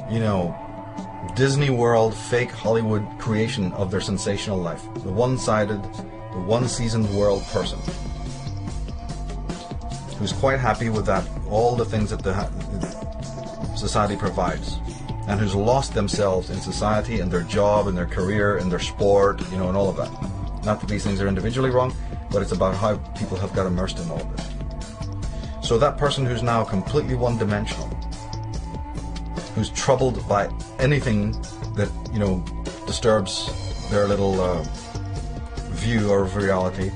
you know, Disney World, fake Hollywood creation of their sensational life. The one-sided, the one-seasoned world person who's quite happy with that, all the things that the society provides, and who's lost themselves in society and their job and their career and their sport, you know, and all of that. Not that these things are individually wrong, but it's about how people have got immersed in all of this. So that person who's now completely one-dimensional, who's troubled by anything that, you know, disturbs their little view of reality,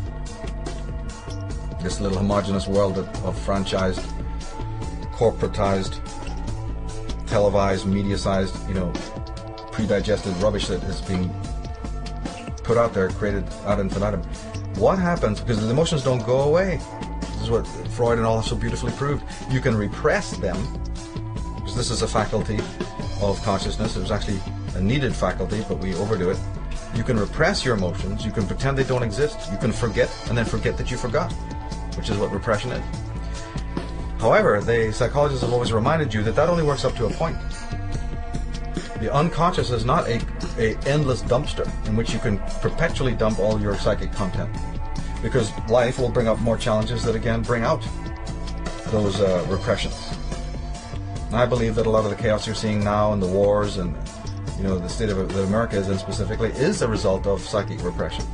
this little homogenous world of franchised, corporatized, televised, media-sized, you know, pre-digested rubbish that is being put out there, created ad infinitum. What happens, because the emotions don't go away. This is what Freud and all have so beautifully proved. You can repress them, because this is a faculty of consciousness. It was actually a needed faculty, but we overdo it. You can repress your emotions, you can pretend they don't exist, you can forget, and then forget that you forgot, which is what repression is. However, the psychologists have always reminded you that that only works up to a point. The unconscious is not a endless dumpster in which you can perpetually dump all your psychic content, because life will bring up more challenges that again bring out those repressions. And I believe that a lot of the chaos you're seeing now and the wars and, you know, the state of America is in specifically is a result of psychic repression.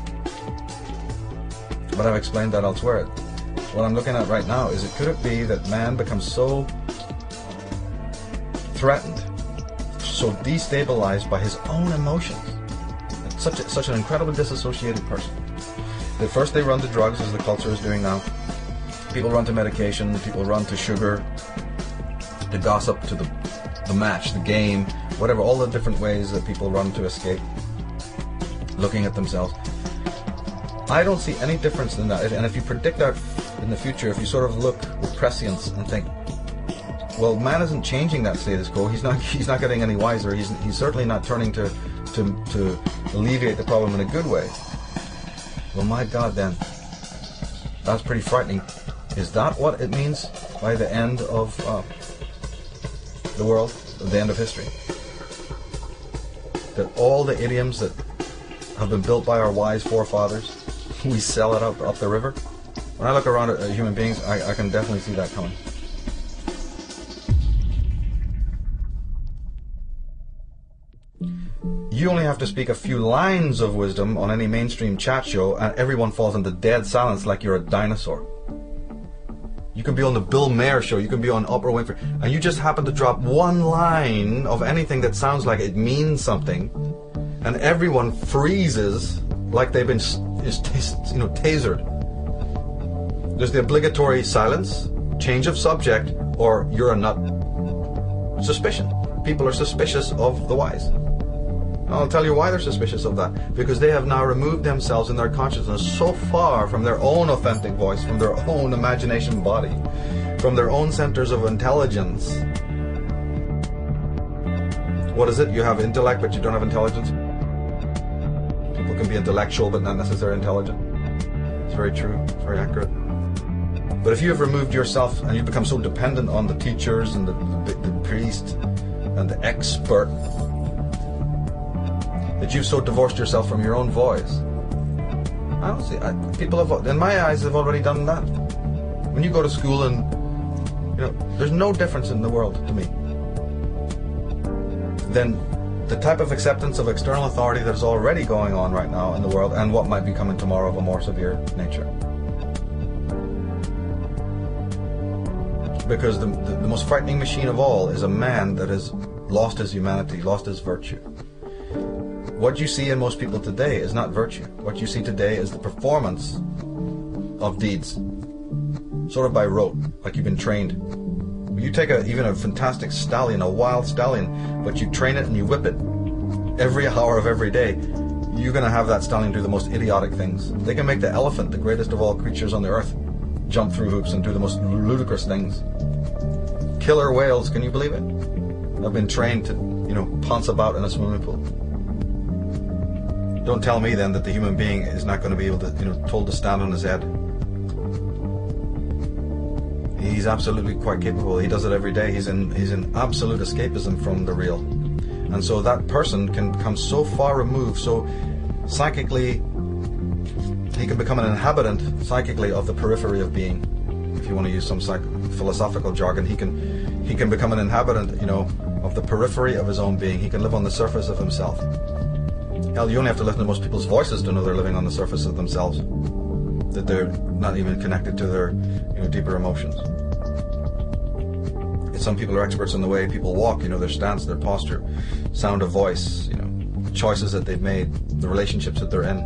But I've explained that elsewhere. What I'm looking at right now is, could it be that man becomes so threatened, so destabilized by his own emotions, such an incredibly disassociated person, that first they run to drugs, as the culture is doing now. People run to medication, people run to sugar, to gossip, to the match, the game, whatever, all the different ways that people run to escape looking at themselves. I don't see any difference in that. And if you predict that in the future, if you sort of look with prescience and think, well, man isn't changing that status quo. He's not getting any wiser. He's certainly not turning to alleviate the problem in a good way. Well, my God, then that's pretty frightening. Is that what it means by the end of the world, the end of history? That all the idioms that have been built by our wise forefathers, we sell it up the river? When I look around at human beings, I can definitely see that coming. You only have to speak a few lines of wisdom on any mainstream chat show and everyone falls into dead silence like you're a dinosaur. You can be on the Bill Maher show, you can be on Oprah Winfrey, and you just happen to drop one line of anything that sounds like it means something, and everyone freezes like they've been tasered. There's the obligatory silence, change of subject, or you're a nut. Suspicion. People are suspicious of the wise. I'll tell you why they're suspicious of that. Because they have now removed themselves in their consciousness so far from their own authentic voice, from their own imagination body, from their own centers of intelligence. What is it? You have intellect, but you don't have intelligence? People can be intellectual, but not necessarily intelligent. It's very true. It's very accurate. But if you have removed yourself and you become so dependent on the teachers and the priest and the expert that you've so divorced yourself from your own voice, I don't see. People have, in my eyes, have already done that. When you go to school and, you know, there's no difference in the world to me than the type of acceptance of external authority that is already going on right now in the world and what might be coming tomorrow of a more severe nature. Because the most frightening machine of all is a man that has lost his humanity, lost his virtue. What you see in most people today is not virtue. What you see today is the performance of deeds, sort of by rote, like you've been trained. You take even a fantastic stallion, a wild stallion, but you train it and you whip it every hour of every day, you're going to have that stallion do the most idiotic things. They can make the elephant, the greatest of all creatures on the earth, jump through hoops and do the most ludicrous things. Killer whales, can you believe it? Have been trained to, pounce about in a swimming pool. Don't tell me then that the human being is not going to be able to, told to stand on his head. He's absolutely quite capable. He does it every day. He's in absolute escapism from the real. And so that person can become so far removed, so psychically, he can become an inhabitant psychically of the periphery of being. If you want to use some philosophical jargon, he can become an inhabitant, of the periphery of his own being. He can live on the surface of himself. Hell, you only have to listen to most people's voices to know they're living on the surface of themselves, that they're not even connected to their deeper emotions. Some people are experts in the way people walk, their stance, their posture, sound of voice, the choices that they've made, the relationships that they're in.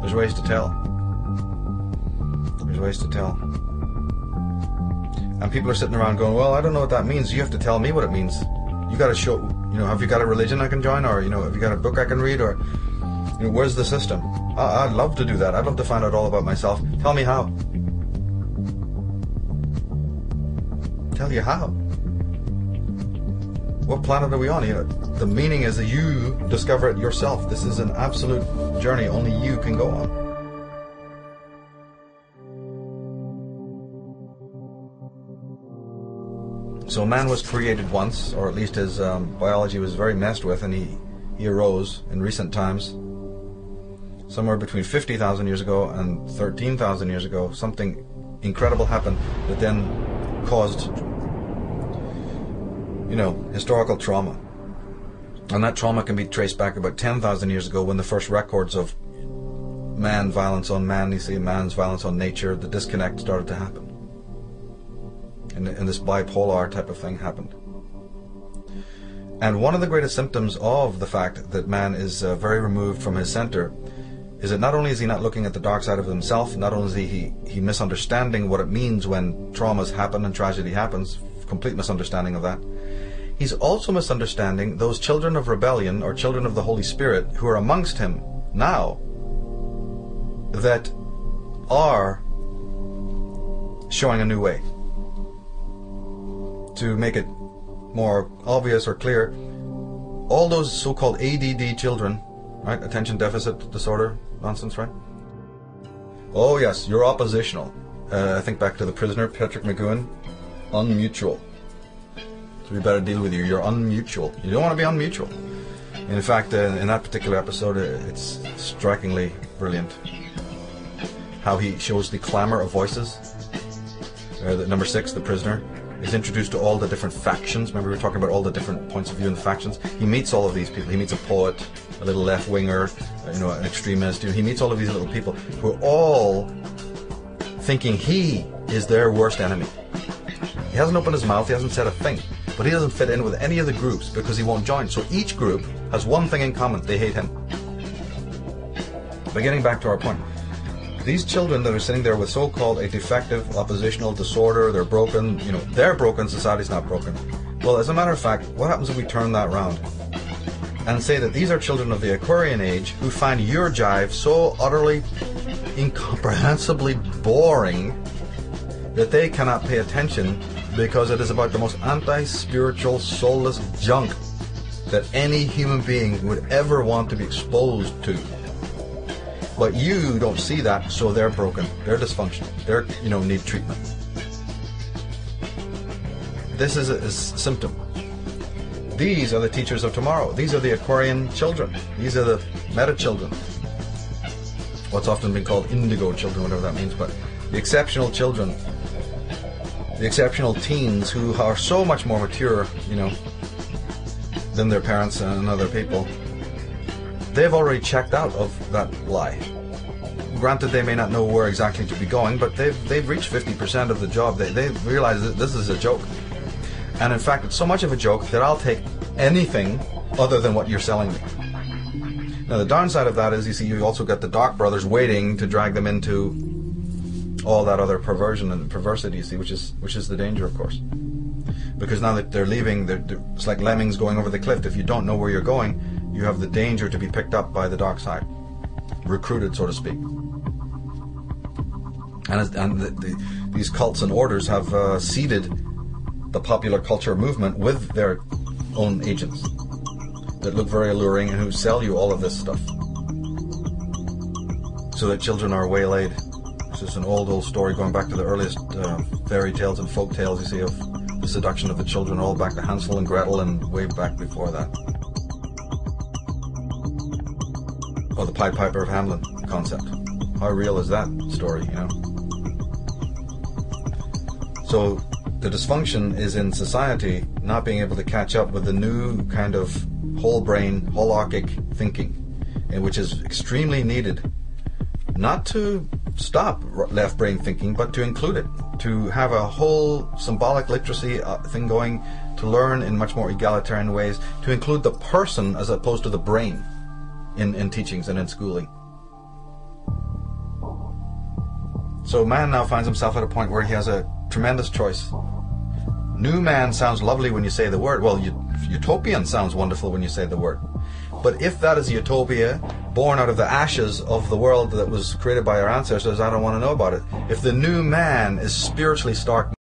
There's ways to tell. There's ways to tell. And people are sitting around going, well, I don't know what that means. You have to tell me what it means. You got to show, have you got a religion I can join? Or, have you got a book I can read? Or, where's the system? I'd love to do that. I'd love to find out all about myself. Tell me how. Tell you how. What planet are we on? The meaning is that you discover it yourself. This is an absolute journey only you can go on. So man was created once, or at least his biology was very messed with, and he arose in recent times. Somewhere between 50,000 years ago and 13,000 years ago, something incredible happened that then caused historical trauma. And that trauma can be traced back about 10,000 years ago when the first records of man violence on man, man's violence on nature, the disconnect started to happen. And this bipolar type of thing happened. And one of the greatest symptoms of the fact that man is very removed from his center is that not only is he not looking at the dark side of himself, not only is he misunderstanding what it means when traumas happen and tragedy happens, complete misunderstanding of that, he's also misunderstanding those children of rebellion or children of the Holy Spirit who are amongst him now that are showing a new way. To make it more obvious or clear, all those so-called ADD children, right, attention deficit disorder nonsense, right? Oh yes, you're oppositional. I think back to the prisoner, Patrick McGowan, unmutual. So we better deal with you. You're unmutual. You don't want to be unmutual. In fact, in that particular episode, it's strikingly brilliant how he shows the clamor of voices. Number 6, the prisoner, is introduced to all the different factions. Remember we were talking about all the different points of view in the factions? He meets all of these people. He meets a poet, a little left-winger, an extremist. He meets all of these little people who are all thinking he is their worst enemy. He hasn't opened his mouth, he hasn't said a thing, but he doesn't fit in with any of the groups because he won't join. So each group has one thing in common: they hate him. But getting back to our point, these children that are sitting there with so-called a defective oppositional disorder, they're broken, they're broken, society's not broken. Well, as a matter of fact, what happens if we turn that around and say that these are children of the Aquarian age who find your jive so utterly, incomprehensibly boring that they cannot pay attention because it is about the most anti-spiritual, soulless junk that any human being would ever want to be exposed to. But you don't see that, so they're broken, they're dysfunctional, they're, need treatment. This is a symptom. These are the teachers of tomorrow. These are the Aquarian children. These are the meta children. What's often been called indigo children, whatever that means, but the exceptional children, the exceptional teens who are so much more mature, than their parents and other people. They've already checked out of that lie. Granted, they may not know where exactly to be going, but they've reached 50% of the job. They realize that this is a joke. And in fact, it's so much of a joke that I'll take anything other than what you're selling me. Now, the downside of that is, you also got the Dark Brothers waiting to drag them into all that other perversion and perversity, which is the danger, of course. Because now that they're leaving, it's like lemmings going over the cliff. If you don't know where you're going, you have the danger to be picked up by the dark side, recruited, so to speak. And these cults and orders have seeded the popular culture movement with their own agents that look very alluring and who sell you all of this stuff, so that children are waylaid, It's just an old story going back to the earliest fairy tales and folk tales, you see, of the seduction of the children, all back to Hansel and Gretel and way back before that. Or the Pied Piper of Hamelin concept. How real is that story, you know? So the dysfunction is in society not being able to catch up with the new kind of whole brain, holarchic thinking, and which is extremely needed, not to stop left brain thinking, but to include it, to have a whole symbolic literacy thing going, to learn in much more egalitarian ways, to include the person as opposed to the brain in teachings and in schooling. So man now finds himself at a point where he has a tremendous choice. New man sounds lovely when you say the word. Well, utopian sounds wonderful when you say the word. But if that is utopia, born out of the ashes of the world that was created by our ancestors, I don't want to know about it. If the new man is spiritually stark